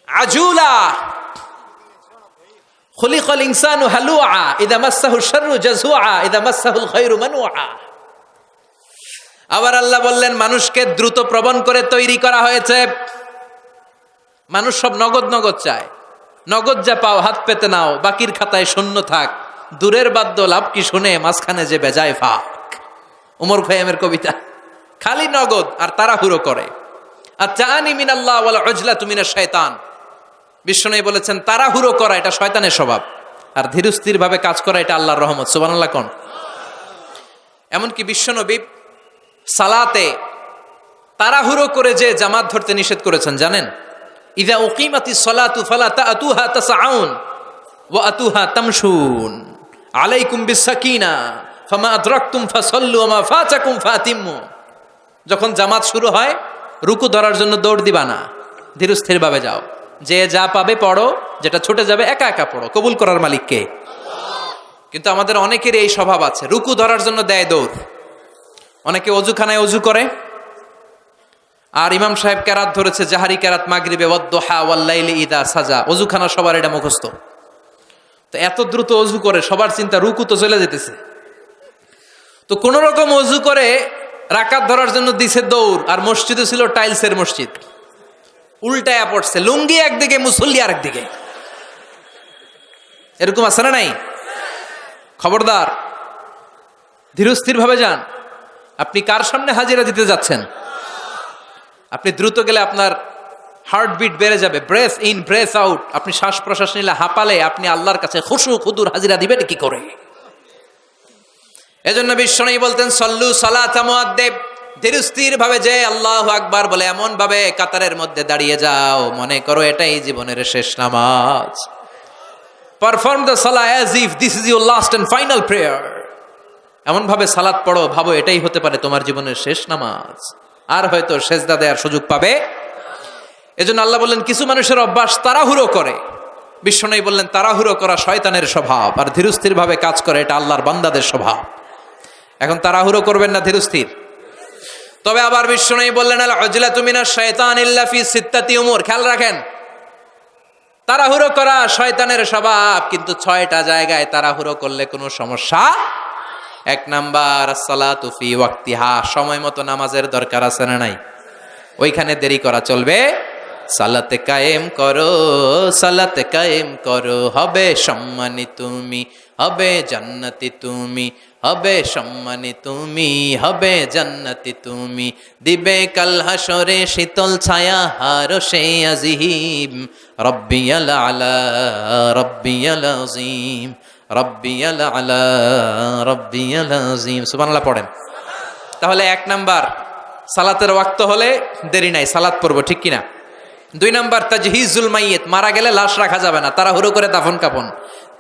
Speaker 3: আজুলা, খুলিকাল ইনসানু হালুআ, ইযা মাসসাহু শাররু জাযুআ, ইযা মাসসাহুল খায়রু মানুআ। আবার আল্লাহ বললেন, মানুষকে দ্রুত প্রবণ করে তৈরি করা হয়েছে। মানুষ সব নগদ নগদ চায়, নগদ যা পাও হাত পেতে নাও, বাকির খাতায় শূন্য থাক, দূরের বাদ্য লাভ কি শুনে মাঝখানে যে বেজায় ফাঁক। উমর খৈয়ামের কবিতা। খালি নগদ আর তাড়াহুড়ো করে। আচ্ছাআনি মিনাল্লাহ ওয়াল উজলাতু মিনাশ শাইতান। বিশ্বনবী বলেছেন তাড়াহুড়ো করা এটা শয়তানের স্বভাব। আর ধীরস্থির ভাবে কাজ করা এটা আল্লাহর রহমত। সুবহানাল্লাহ কোন। এমনকি বিশ্বনবী সালাতে তাড়াহুড়ো করে যে জামাত ধরতে নিষেধ করেছেন জানেন? ইযা উকিমাতিস সালাতু ফালা তাআতুহা তাসআউন ওয়া আতুহা তামশুন আলাইকুম বিসসাকিনা ফামা আদরাকতুম ফাসাল্লু ওয়া মা ফাতাকুম ফাতিম্মু। যখন জামাত শুরু হয় রুকু ধরার জন্য দৌড় দিবা না, ধীরস্থির ভাবে যাও। যে যা পাবে পড়ো, যেটা ছুটে যাবে একা একা পড়ো। কবুল করার মালিক কে? কিন্তু আমাদের অনেকেরই এই স্বভাব আছে, রুকু ধরার জন্য দেয় দৌড়। অনেকে অজুখানায় অজু করে, আর ইমাম সাহেব কেরাত ধরেছে জাহারি কেরাত মাগরিবে ওয়াদ্দুহা ওয়াল্লাইলি ইযা সাজা। অজুখানা সবার এটা মুখস্থ। তো এত দ্রুত অজু করে সবার চিন্তা রুকু তো চলে যেতেছে। তো কোন রকম অজু করে রাকাত ধরার জন্য দিছে দৌড়, আর মসজিদে ছিল টাইলসের মসজিদ, উল্টায়া পড়ছে, লুঙ্গি একদিকে মুসল্লি আরেকদিকে। এরকম আছে না নাই? খবরদার, ধীরস্থির ভাবে যান। আপনি কার সামনে হাজিরা দিতে যাচ্ছেন? আপনি দ্রুত গেলে আপনার হার্টবিট বেড়ে যাবে, ব্রেথ ইন ব্রেথ আউট। আপনি শ্বাস প্রশ্বাস নিলে হাঁপালে আপনি আল্লাহর কাছে খুশু খুদুর হাজিরা দিবেন কি করে? এজন্য বিশ্বনবী বলতেন সল্লু সালাতা মুআদ্দিব, ধীরস্থির ভাবে যে আল্লাহু আকবার বলে এমন ভাবে কাতারের মধ্যে দাঁড়িয়ে যাও মনে করো এটাই জীবনের শেষ নামাজ। Perform the salah as if this is your last and final prayer. এমন ভাবে সালাত পড়ো ভাবো এটাই হতে পারে তোমার জীবনের শেষ নামাজ, আর হয়তো সেজদা দেওয়ার সুযোগ পাবে। এজন্য আল্লাহ বললেন কিছু মানুষের অভ্যাস তাড়াহুড়ো করে। বিশ্বনবী বললেন তাড়াহুড়ো করা শয়তানের স্বভাব, আর ধীরস্থির ভাবে কাজ করে এটা আল্লাহর বান্দাদের স্বভাব। এখন তাড়াহুড়ো করবেন না, ধীরস্থির। তবে আবার বিশ্বনবী বললেন আল উজলাতু মিনাশ শাইতান ইল্লা ফি সিত্তাতি উমুর। খেয়াল রাখেন, তাড়াহুড়ো করা শয়তানের স্বভাব, কিন্তু 6টা জায়গায় তাড়াহুড়ো করলে কোনো সমস্যা। 1 নাম্বার আসসালাতু ফি ওয়াক্তিহা, সময় মতো নামাজের দরকার আছে না নাই? ওইখানে দেরি করা চলবে। সালাতে কায়েম করো, সালাতে কায়েম করো, হবে সম্মানী তুমি, হবে জান্নাতি তুমি, হবে সম্মানী তুমি, হবে জান্নাতি তুমি, দিবে কাল হাসরে শীতল ছায়া হারশে আজিম, রব্বিয়াল আলা রব্বিয়াল আযীম, রব্বিয়াল আলা রব্বিয়াল আযীম। সুবহানাল্লাহ পড়েন। তাহলে 1 নাম্বার সালাতের ওয়াক্ত হলে দেরি নাই, সালাত পড়বো, ঠিক কিনা? 2 নাম্বার তাজহিজুল মাইয়িত, মারা গেলে লাশ রাখা যাবে না, তাড়াহুড়ো করে দাফন কাফন।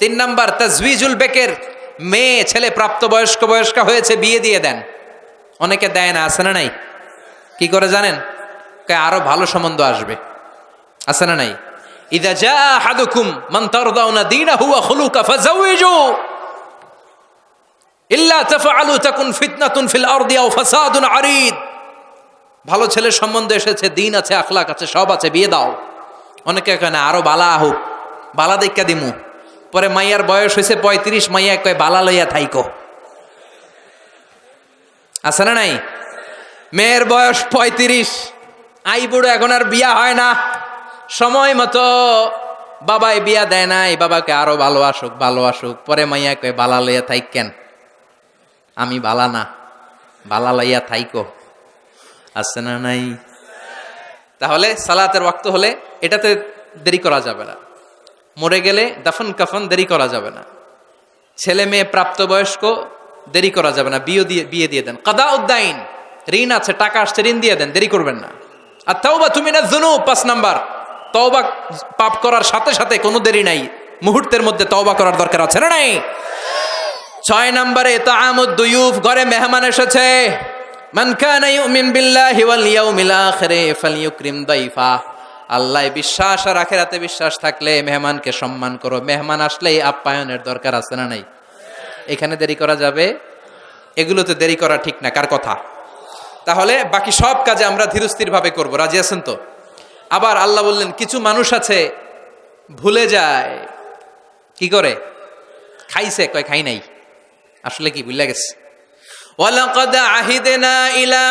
Speaker 3: 3 নাম্বার তাজওয়িজুল বেকের, মেয়ে ছেলে প্রাপ্ত বয়স্কা হয়েছে বিয়ে দিয়ে দেন। অনেকে দেয় না, আছে না নাই? কি করে জানেন? আরো ভালো সম্বন্ধ আসবে, আছে না নাই? ইযা জা আহাদুকুম মান তারদাউনা দীনাহু ওয়া খুলুকা ফাযাওয়িজু ইল্লা তাফআলু তাকুন ফিতনাতুন ফিল আরদি আও ফাসাদুন আরিদ। ভালো ছেলের সম্বন্ধ এসেছে, দিন আছে, আখলাক আছে, সব আছে, বিয়ে দাও। অনেকে কয় না আরো বালা হোক, বালা দেখা দিমু। পরে মাইয়ার বয়স হয়েছে 35, মাইয়া কয় বালা লইয়া থাইকো। আছে না নাই? মেয়ের বয়স 35, আই বুড়ো, এখন আর বিয়া হয় না। সময় মতো বাবাই বিয়া দেয় নাই, বাবাকে আরো ভালো আসুক। পরে মাইয়া কয় বালা লইয়া থাইক কেন? আমি বালা না, বালা লইয়া থাইকো। আছে না নাই? তাহলে সালাতের ওয়াক্ত হলে এটাতে দেরি করা যাবে না। মরে গেলে দাফন কাফন দেরি করা যাবে না। ছেলে মেয়ে প্রাপ্তবয়স্ক দেরি করা যাবে না, বিয়ে দিয়ে দেন। কাদা উদ্দাইন, ঋণ আছে, টাকা আসছে, ঋণ দিয়ে দেন, দেরি করবেন না। আর তাওবাতু মিনাজ যুনুব, 5 নাম্বার তওবা, পাপ করার সাথে সাথে কোনো দেরি নাই, মুহূর্তের মধ্যে তওবা করার দরকার আছে না নাই? 6 নম্বরে তাআমুদ দুয়ুফ, ঘরে মেহমান এসেছে। মান কানা ইউমিন বিল্লাহি ওয়াল ইয়াউমিল আখির ফালইউকরিম দাইফা। আল্লাহ বিশ্বাস আর আখিরাতে বিশ্বাস থাকলে মেহমানকে সম্মান করো। মেহমান আসলেই আপ্যায়নের দরকার আছে না নাই? এখানে দেরি করা যাবে? এগুলোতে দেরি করা ঠিক না। কার কথা? তাহলে বাকি সব কাজে আমরা ধীরস্থির ভাবে করবো। রাজি আছেন তো? আবার আল্লাহ বললেন কিছু মানুষ আছে ভুলে যায়। কি করে? খাইছে, কয় খাই নাই, আসলে কি ভুলে গেছে। ওয়ালাকাদ আহিদনা ইলা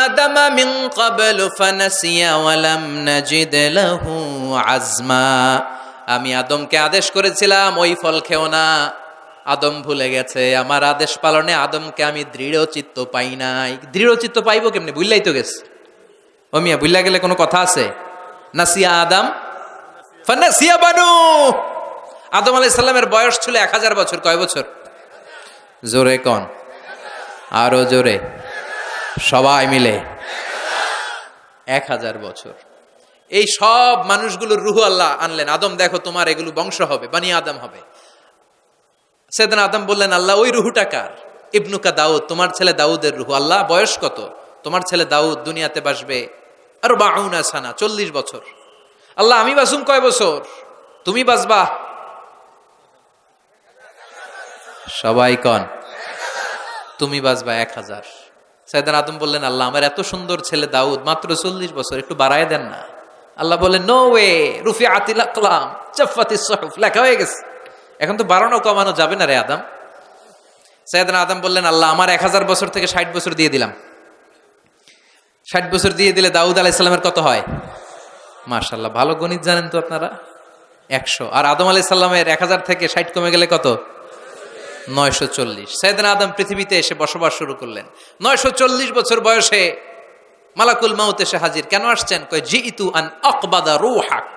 Speaker 3: আদামা মিন ক্বাবলু ফানাসিয়া ওয়া লাম নাজিদ লাহু আজমা। আমি আদমকে আদেশ করেছিলাম ওই ফল খেও না, আদম ভুলে গেছে। আমার আদেশ পালনে আদমকে আমি দৃঢ় চিত্ত পাই নাই। দৃঢ় চিত্ত পাইবো কেমনে? ভুললাই তো গেছে। ও মিয়া, ভুল্লা গেলে কোনো কথা আছে? নাসিয়া আদম ফানাসিয়া বানু। আদম আলাইহিস সালামের বয়স ছিল 1000 বছর। কয় বছর? জোরে কোন, আরো জোরে, সবাই মিলে 1000 বছর। এই সব মানুষগুলোর রূহ আল্লাহ আনলেন। আদম দেখো তোমার এগুলো বংশ হবে, বানি আদম হবে। সেদিন আদম বললেন, আল্লাহ ওই রুহুটা কার? ইবনুকা দাউদ, তোমার ছেলে দাউদের রুহ। আল্লাহ বয়স কত? তোমার ছেলে দাউদ দুনিয়াতে বাসবে আর 52 সানা, 40 বছর। আল্লাহ আমি বাসুম কয় বছর? তুমি বাসবা। সবাই কন, তুমি বাসবা 1000। সাইয়েদনা আদম বললেন, আল্লাহ আমার এত সুন্দর ছেলে দাউদ মাত্র 40 বছর, একটু বাড়ায় দেন না। আল্লাহ বললেন, নো ওয়ে, রুফিআতিল আকলাম জাফাতিস সুহুফ, লেখা হয়ে গেছে, এখন তো বাড়ানো কমানো যাবে না রে আদম। সাইয়েদনা আদম বললেন, আল্লাহ আমার 1000 বছর থেকে 60 বছর দিয়ে দিলাম। 60 বছর দিয়ে দিলে দাউদ আলাইহিস সালামের কত হয়? মাশাআল্লাহ, ভালো গণিত জানেন তো আপনারা। 100। আর আদম আলাইহিস সালামের 1000 থেকে 60 কমে গেলে কত? 940। সাইয়েদনা আদম পৃথিবীতে এসে বসবাস শুরু করলেন। 940 বছর বয়সে মালাকুল মাউত এসে হাজির। কেন আসছেন? কয় জিইতু আন আকবাদা রূহাক,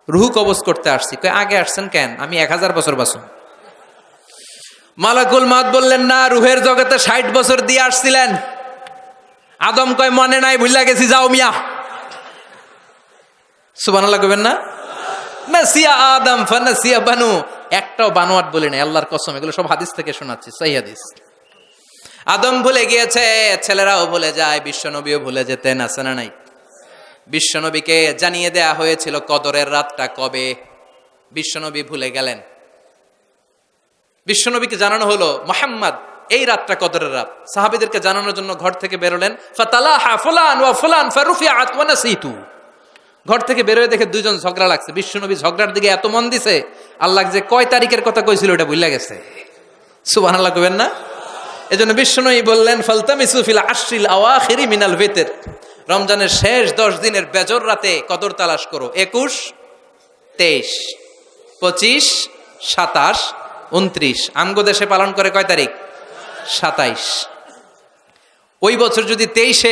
Speaker 3: রূহ কবজ করতে আসছি। কয় আগে আসছেন কেন? আমি 1000 বছর বাঁচুম। মালাকুল মাউত বললেন, না, রূহের জগতে 60 বছর দিয়ে আসছিলেন। আদম কয় মনে নাই, ভুলে গেছি, যাও মিয়া। সুবহানাল্লাহ কইবেন না? নাসিয়া আদম ফানাসিয়া বানু, একটাও বানোয়াট বলি নাই, আল্লাহর কসম, এগুলো সব হাদিস থেকে শোনাচ্ছি, সহিহ হাদিস। আদম ভুলে গিয়েছে, ছেলেরাও ভুলে যায়, বিশ্বনবীও ভুলে যেতেন, আছে না নাই? বিশ্বনবীকে জানিয়ে দেয়া হয়েছিল কদরের রাতটা কবে, বিশ্বনবী ভুলে গেলেন। বিশ্বনবীকে জানানো হলো, মুহাম্মদ এই রাতটা কদরের রাত। সাহাবীদেরকে জানানোর জন্য ঘর থেকে বেরোলেন। ফাতালাহা ফুলান ওয়া ফুলান ফারুফিআত ওয়া নাসিতু। ঘর থেকে বেরোয় দেখে দুইজন ঝগড়া লাগছে। বিশ্বনবী ঝগড়ার দিকে এত মন দিছে, আল্লাহ যে কয় তারিখের কথা কইছিল ওটা ভুলে গেছে। সুবহানাল্লাহ কইবেন না? এজন্য বিশ্বনবী বললেন, ফালতামিসু ফিল আশরিল আওয়াখিরি মিনাল ভিতর, রমজানের শেষ 10 দিনের বেজর রাতে কদর তালাশ করো। 21, 23, 25, 27, 29। আমগো দেশে পালন করে কয় তারিখ? 27। ওই বছর যদি 23-এ